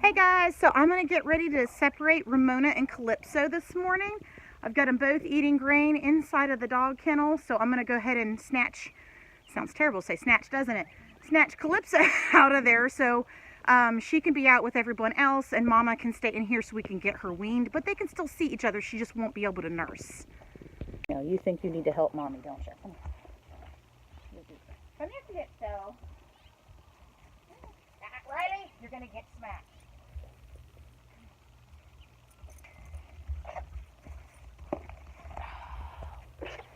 Hey guys, so I'm going to get ready to separate Ramona and Calypso this morning. I've got them both eating grain inside of the dog kennel, so I'm going to go ahead and snatch, sounds terrible to say snatch, doesn't it? Snatch Calypso out of there so she can be out with everyone else and Mama can stay in here so we can get her weaned, but they can still see each other, she just won't be able to nurse. You know, you think you need to help Mommy, don't you? Come on. Come here, Calypso. Reilly, you're going to get smacked.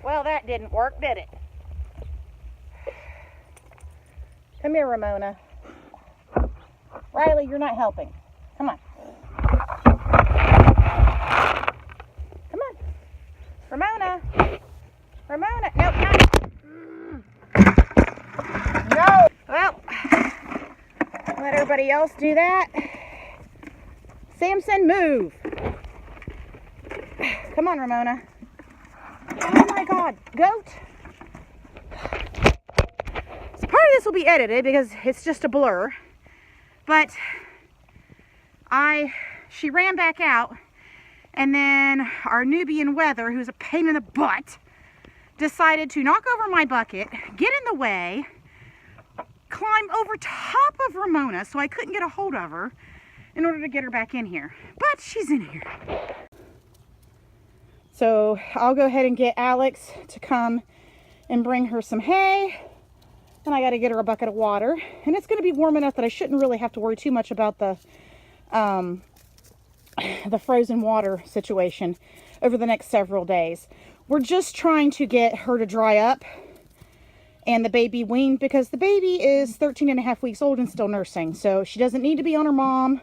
Well, that didn't work, did it? Come here, Ramona. Reilly, you're not helping. Come on. Come on. Ramona. Ramona. Nope, not. No. Well, let everybody else do that. Samson, move. Come on, Ramona. Oh my God, goat. So part of this will be edited because it's just a blur. But she ran back out, and then our Nubian Weather, who's a pain in the butt, decided to knock over my bucket, get in the way, climb over top of Ramona so I couldn't get a hold of her in order to get her back in here. But she's in here. So I'll go ahead and get Alex to come and bring her some hay. And I got to get her a bucket of water. And it's going to be warm enough that I shouldn't really have to worry too much about the frozen water situation over the next several days. We're just trying to get her to dry up and the baby weaned because the baby is 13 and a half weeks old and still nursing. So she doesn't need to be on her mom.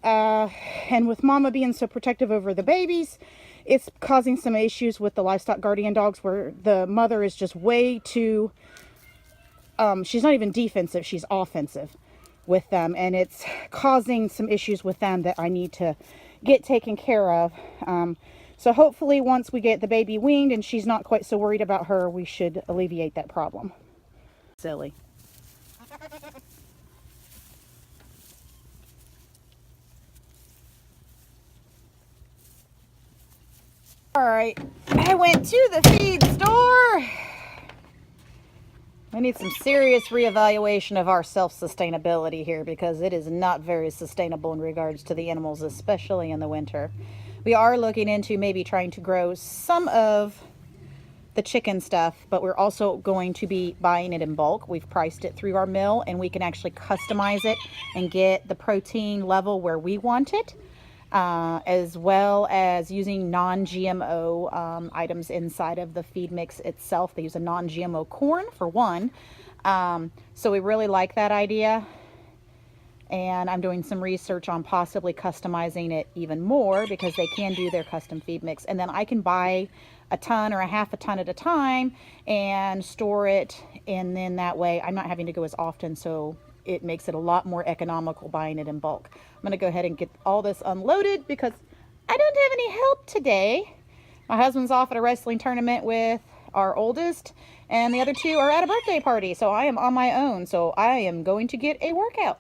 And with Mama being so protective over the babies, it's causing some issues with the livestock guardian dogs where the mother is just way too, she's not even defensive, she's offensive with them. And it's causing some issues with them that I need to get taken care of. So hopefully once we get the baby weaned and she's not quite so worried about her, we should alleviate that problem. Silly. Alright, I went to the feed store. We need some serious reevaluation of our self-sustainability here because it is not very sustainable in regards to the animals, especially in the winter. We are looking into maybe trying to grow some of the chicken stuff, but we're also going to be buying it in bulk. We've priced it through our mill and we can actually customize it and get the protein level where we want it. As well as using non-GMO items inside of the feed mix itself. They use a non-GMO corn for one. So we really like that idea. And I'm doing some research on possibly customizing it even more because they can do their custom feed mix. And then I can buy a ton or a half a ton at a time and store it. And then that way I'm not having to go as often. So it makes it a lot more economical buying it in bulk. I'm going to go ahead and get all this unloaded because I don't have any help today. My husband's off at a wrestling tournament with our oldest, and the other two are at a birthday party. So I am on my own. So I am going to get a workout.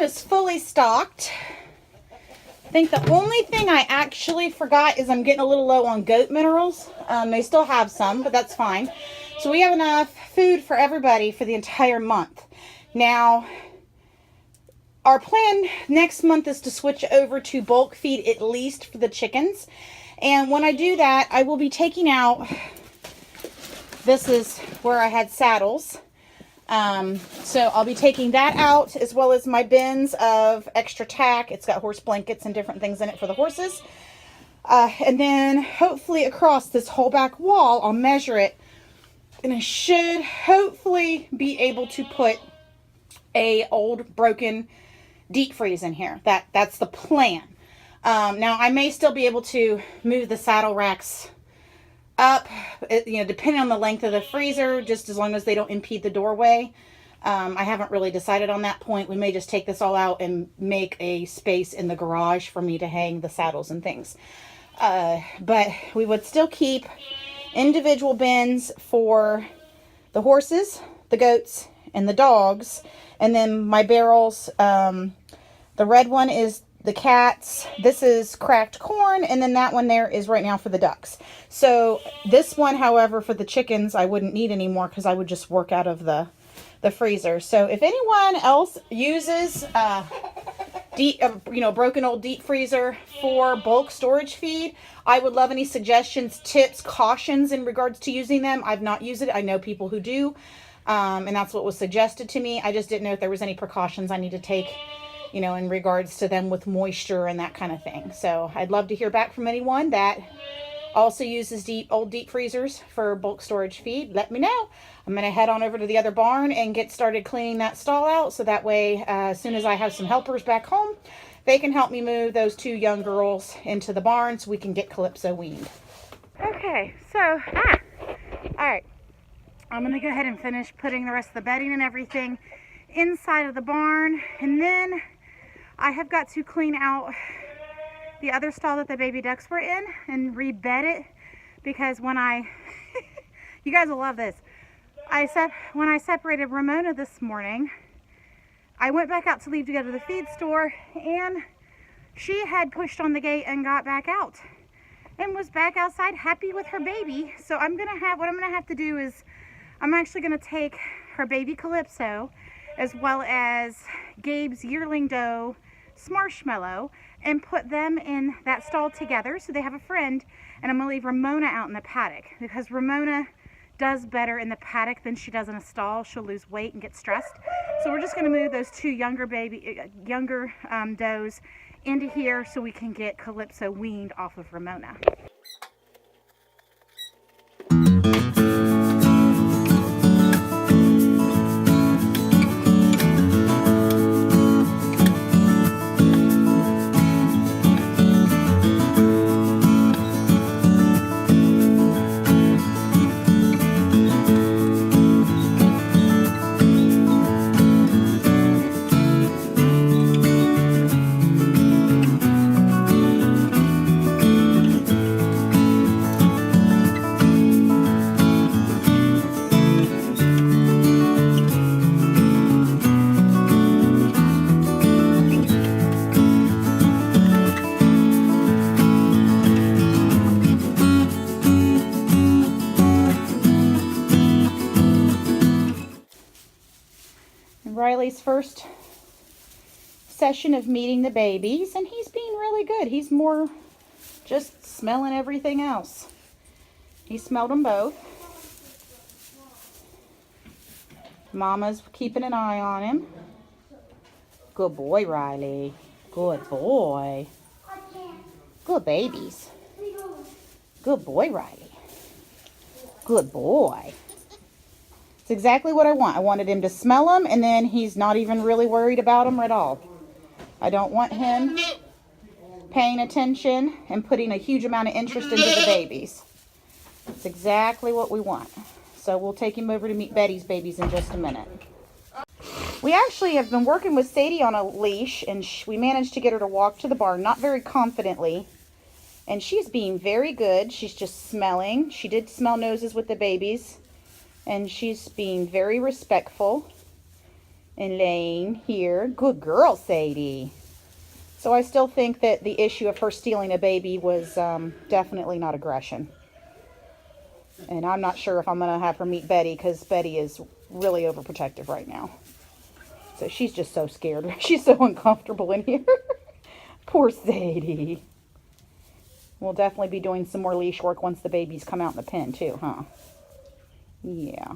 is fully stocked. I think the only thing I actually forgot is I'm getting a little low on goat minerals. They still have some, but that's fine. So we have enough food for everybody for the entire month. Now, our plan next month is to switch over to bulk feed, at least for the chickens. And when I do that, I will be taking out, this is where I had saddles. So I'll be taking that out, as well as my bins of extra tack. It's got horse blankets and different things in it for the horses. And then hopefully across this whole back wall, I'll measure it. And I should hopefully be able to put a old broken deep freeze in here. That's the plan. Now I may still be able to move the saddle racks up, depending on the length of the freezer, just as long as they don't impede the doorway. I haven't really decided on that point. We may just take this all out and make a space in the garage for me to hang the saddles and things. But we would still keep individual bins for the horses, the goats, and the dogs. And then my barrels, the red one is the cats, this is cracked corn, and then that one there is right now for the ducks. So this one, however, for the chickens, I wouldn't need anymore because I would just work out of the freezer. So if anyone else uses broken old deep freezer for bulk storage feed, I would love any suggestions, tips, cautions in regards to using them. I've not used it. I know people who do, and that's what was suggested to me. I just didn't know if there was any precautions I need to take, in regards to them with moisture and that kind of thing. So I'd love to hear back from anyone that also uses old deep freezers for bulk storage feed. Let me know. I'm going to head on over to the other barn and get started cleaning that stall out. So that way, as soon as I have some helpers back home, they can help me move those two young girls into the barn so we can get Calypso weaned. Okay, so, all right. I'm going to go ahead and finish putting the rest of the bedding and everything inside of the barn. And then I have got to clean out the other stall that the baby ducks were in and rebed it, because when you guys will love this. When I separated Ramona this morning, I went back out to leave to go to the feed store, and she had pushed on the gate and got back out and was back outside happy with her baby. So what I'm gonna have to do is I'm actually gonna take her baby Calypso, as well as Gabe's yearling doe Marshmallow, and put them in that stall together so they have a friend. And I'm gonna leave Ramona out in the paddock, because Ramona does better in the paddock than she does in a stall. She'll lose weight and get stressed. So we're just gonna move those two younger does into here so we can get Calypso weaned off of Ramona. Riley's first session of meeting the babies, and he's being really good. He's more just smelling everything else. He smelled them both. Mama's keeping an eye on him. Good boy, Reilly. Good boy. Good babies. Good boy, Reilly. Good boy. It's exactly what I want. I wanted him to smell them, and then he's not even really worried about them at all. I don't want him paying attention and putting a huge amount of interest into the babies. It's exactly what we want. So we'll take him over to meet Betty's babies in just a minute. We actually have been working with Sadie on a leash, and we managed to get her to walk to the barn, not very confidently. And she's being very good. She's just smelling. She did smell noses with the babies. And she's being very respectful. and laying here. Good girl, Sadie. So I still think that the issue of her stealing a baby was definitely not aggression. And I'm not sure if I'm going to have her meet Betty, because Betty is really overprotective right now. So she's just so scared. She's so uncomfortable in here. Poor Sadie. We'll definitely be doing some more leash work once the babies come out in the pen too, huh? Yeah.